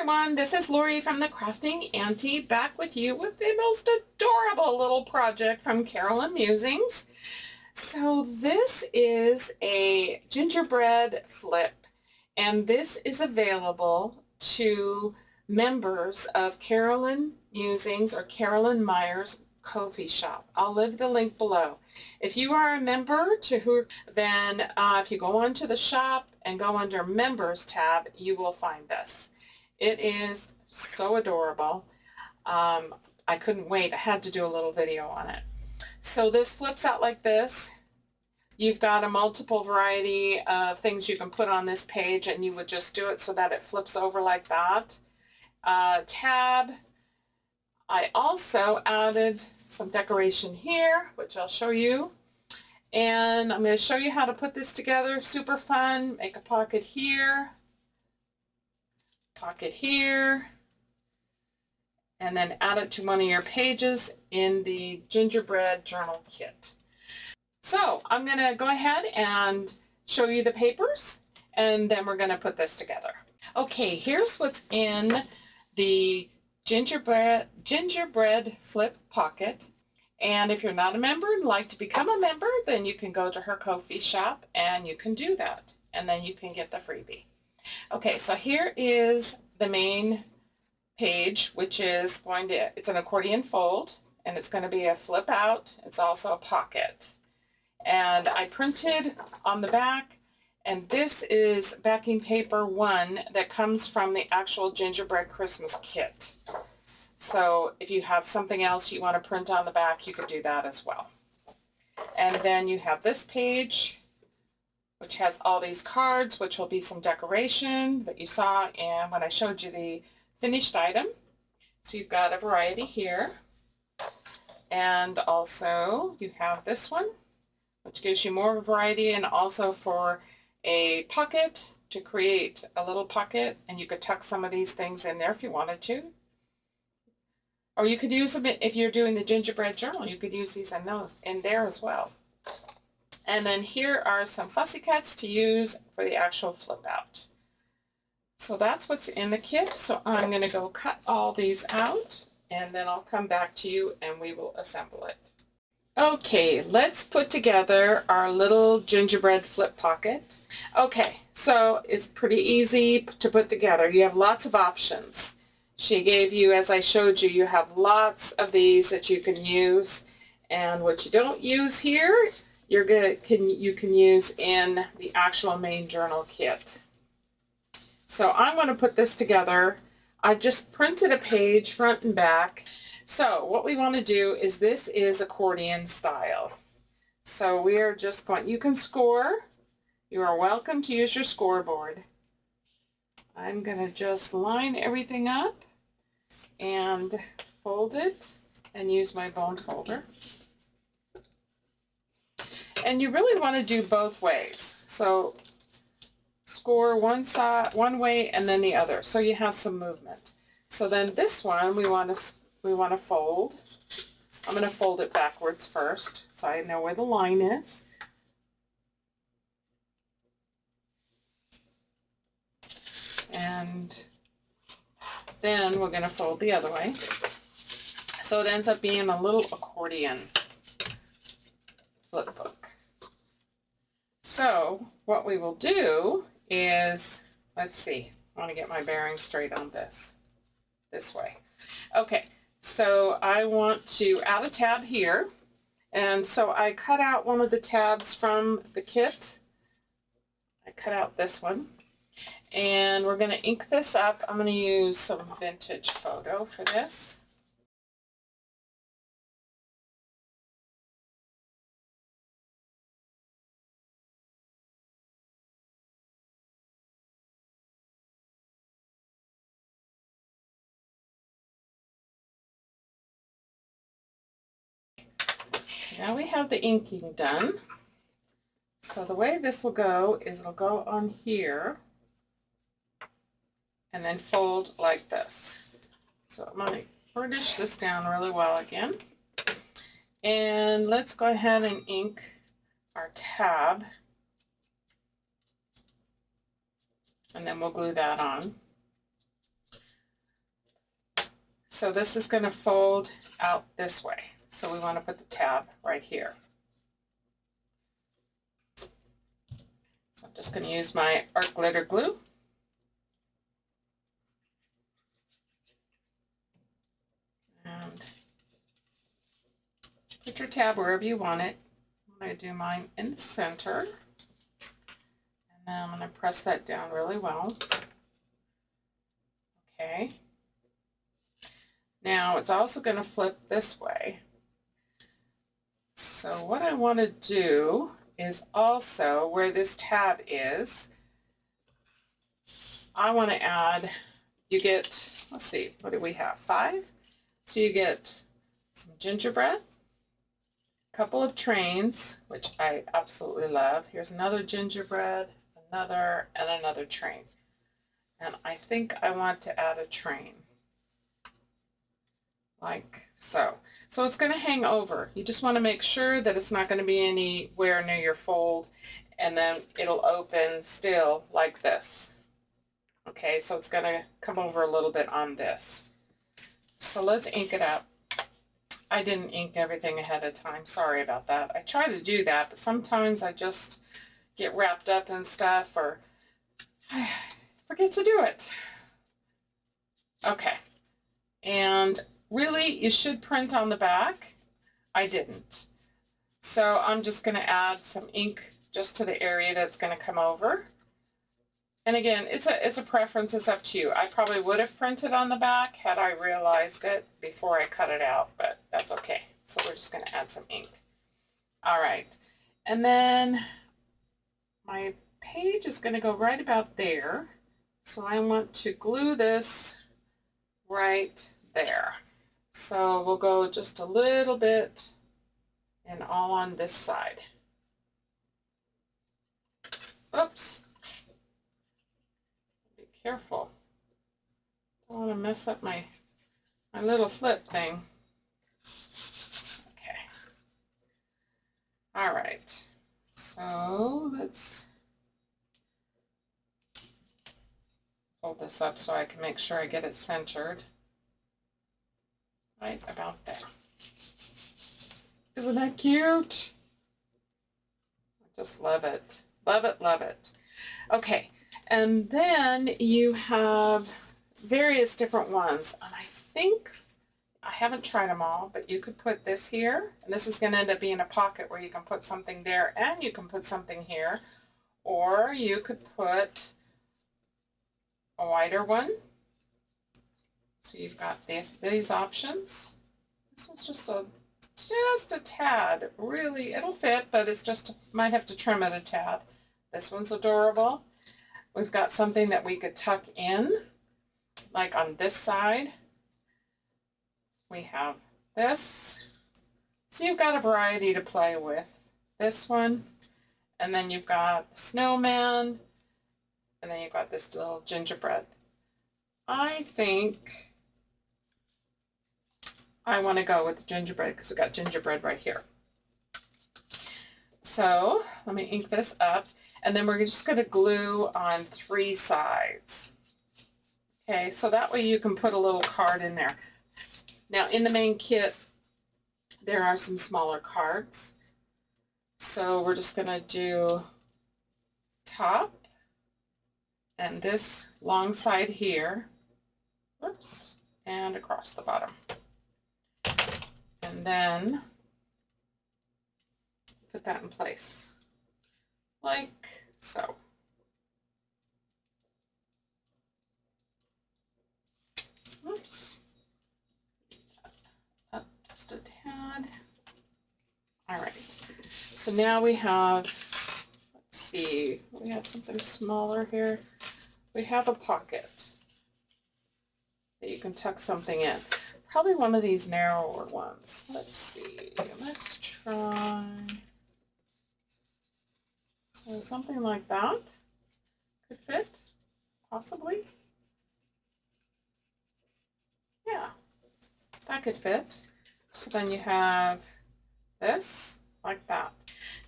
everyone, this is Lori from the Crafting Auntie back with you with the most adorable little project from Carolyn Musings. So this is a gingerbread flip, and this is available to members of Carolyn Musings or Carolyn Myers Kofi shop. I'll leave the link below. If you are a member then if you go onto the shop and go under members tab, you will find this. It is so adorable. I couldn't wait. I had to do a little video on it. So this flips out like this. You've got a multiple variety of things you can put on this page, and you would just do it so that it flips over like that. Tab. I also added some decoration here, which I'll show you. And I'm going to show you how to put this together. Super fun. Make a pocket here, and then add it to one of your pages in the Gingerbread journal kit. So I'm going to go ahead and show you the papers, and then we're going to put this together. Okay, here's what's in the gingerbread flip pocket. And if you're not a member and like to become a member, then you can go to her Kofi shop and you can do that, and then you can get the freebie. Okay, so here is the main page, which is it's an accordion fold, and it's going to be a flip out. It's also a pocket. And I printed on the back, and this is backing paper 1 that comes from the actual Gingerbread Christmas kit. So if you have something else you want to print on the back, you could do that as well. And then you have this page, which has all these cards, which will be some decoration that you saw and when I showed you the finished item. So you've got a variety here. And also you have this one, which gives you more variety, and also for a pocket to create a little pocket, and you could tuck some of these things in there if you wanted to. Or you could use them if you're doing the gingerbread journal. You could use these in there as well. And then here are some fussy cuts to use for the actual flip out. So that's what's in the kit. So I'm going to go cut all these out, and then I'll come back to you and we will assemble it. Okay, let's put together our little gingerbread flip pocket. Okay, so it's pretty easy to put together. You have lots of options. She gave you, as I showed you, you have lots of these that you can use, and what you don't use here, you can use in the actual main journal kit. So I'm going to put this together. I just printed a page front and back. So what we want to do is, this is accordion style. So we are just going, you can score. You are welcome to use your scoreboard. I'm going to just line everything up and fold it and use my bone folder. And you really want to do both ways. So score one side, one way, and then the other, so you have some movement. So then this one we want to fold. I'm going to fold it backwards first so I know where the line is. And then we're going to fold the other way. So it ends up being a little accordion flip book. So what we will do is, let's see, I want to get my bearings straight on this way. Okay, so I want to add a tab here. And so I cut out one of the tabs from the kit. I cut out this one. And we're going to ink this up. I'm going to use some vintage photo for this. So now we have the inking done. So the way this will go is it'll go on here and then fold like this. So I'm going to burnish this down really well again. And let's go ahead and ink our tab. And then we'll glue that on. So this is going to fold out this way. So we want to put the tab right here. So I'm just going to use my art glitter glue. And put your tab wherever you want it. I'm going to do mine in the center. And then I'm going to press that down really well. Okay. Now it's also going to flip this way. So what I want to do is also where this tab is, I want to add, you get, let's see, what do we have? 5? So you get some gingerbread, a couple of trains, which I absolutely love. Here's another gingerbread, another, and another train. And I think I want to add a train. Like so. So it's going to hang over. You just want to make sure that it's not going to be anywhere near your fold, and then it'll open still like this. Okay, so it's going to come over a little bit on this. So let's ink it up. I didn't ink everything ahead of time. Sorry about that. I try to do that, but sometimes I just get wrapped up in stuff or I forget to do it. Okay, and really, you should print on the back. I didn't. So I'm just going to add some ink just to the area that's going to come over. And again, it's a preference. It's up to you. I probably would have printed on the back had I realized it before I cut it out, but that's okay. So we're just going to add some ink. All right. And then my page is going to go right about there. So I want to glue this right there. So we'll go just a little bit and all on this side. Oops. Be careful. Don't want to mess up my little flip thing. Okay. All right. So let's hold this up so I can make sure I get it centered. Right about there. Isn't that cute? I just love it. Love it, love it. Okay, and then you have various different ones. And I think, I haven't tried them all, but you could put this here. And this is going to end up being a pocket where you can put something there and you can put something here. Or you could put a wider one. So you've got these options. This one's just a tad. Really, it'll fit, but it's just, might have to trim it a tad. This one's adorable. We've got something that we could tuck in, like on this side. We have this. So you've got a variety to play with. This one, and then you've got snowman, and then you've got this little gingerbread. I think I want to go with the gingerbread because we've got gingerbread right here. So let me ink this up, and then we're just going to glue on 3 sides. Okay, so that way you can put a little card in there. Now in the main kit, there are some smaller cards. So we're just going to do top and this long side here. Whoops, and across the bottom. And then put that in place, like so. Oops. Up just a tad. All right. So now we have, let's see, we have something smaller here. We have a pocket that you can tuck something in. Probably one of these narrower ones. Let's see. Let's try. So something like that could fit, possibly. Yeah, that could fit. So then you have this, like that.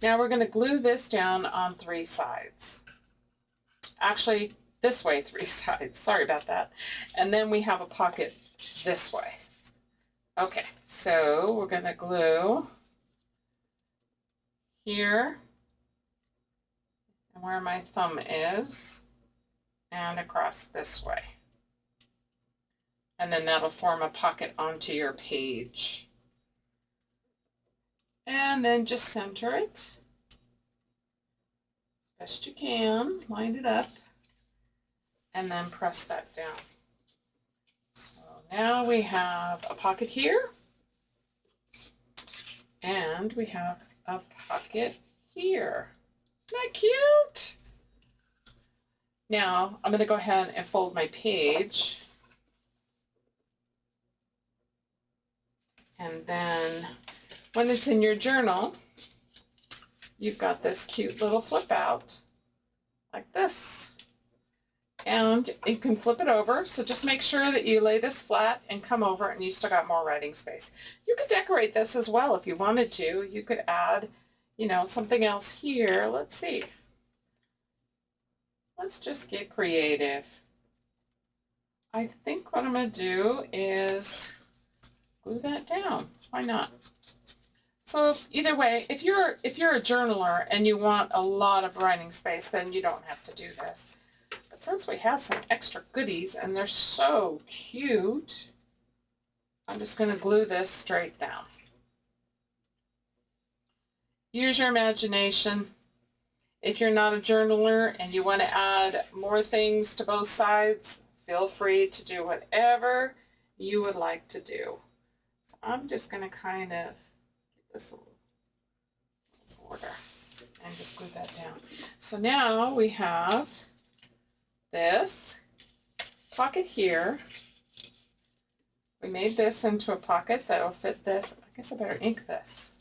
Now we're going to glue this down on 3 sides. Actually, this way 3 sides. Sorry about that. And then we have a pocket this way. Okay, so we're going to glue here and where my thumb is and across this way. And then that'll form a pocket onto your page. And then just center it best you can, line it up, and then press that down. So now we have a pocket here, and we have a pocket here. Isn't that cute? Now I'm going to go ahead and fold my page. And then when it's in your journal, you've got this cute little flip out like this. And you can flip it over, so just make sure that you lay this flat and come over and you still got more writing space. You could decorate this as well if you wanted to. You could add, you know, something else here. Let's see. Let's just get creative. I think what I'm going to do is glue that down. Why not? So either way, if you're a journaler and you want a lot of writing space, then you don't have to do this. But since we have some extra goodies and they're so cute, I'm just going to glue this straight down. Use your imagination. If you're not a journaler and you want to add more things to both sides, feel free to do whatever you would like to do. So I'm just going to kind of get this a little border and just glue that down. So now we have this pocket here. We made this into a pocket that will fit this. I guess I better ink this.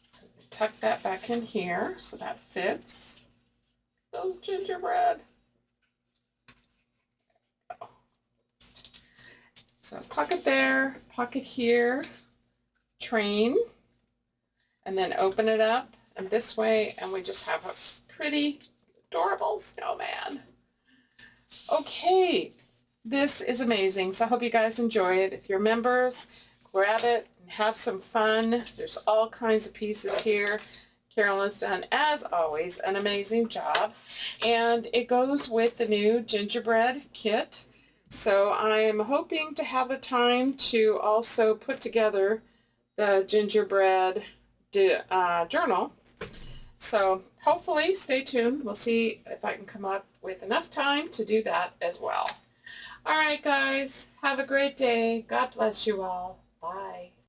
So we tuck that back in here so that fits. Those gingerbread. So pocket there, pocket here, train, and then open it up and this way, and we just have a pretty adorable snowman. Okay, this is amazing. So I hope you guys enjoy it. If you're members, grab it and have some fun. There's all kinds of pieces here. Carolyn's done, as always, an amazing job. And it goes with the new gingerbread kit. So I'm hoping to have the time to also put together the gingerbread journal. So hopefully, stay tuned. We'll see if I can come up with enough time to do that as well. All right, guys, have a great day. God bless you all. Bye.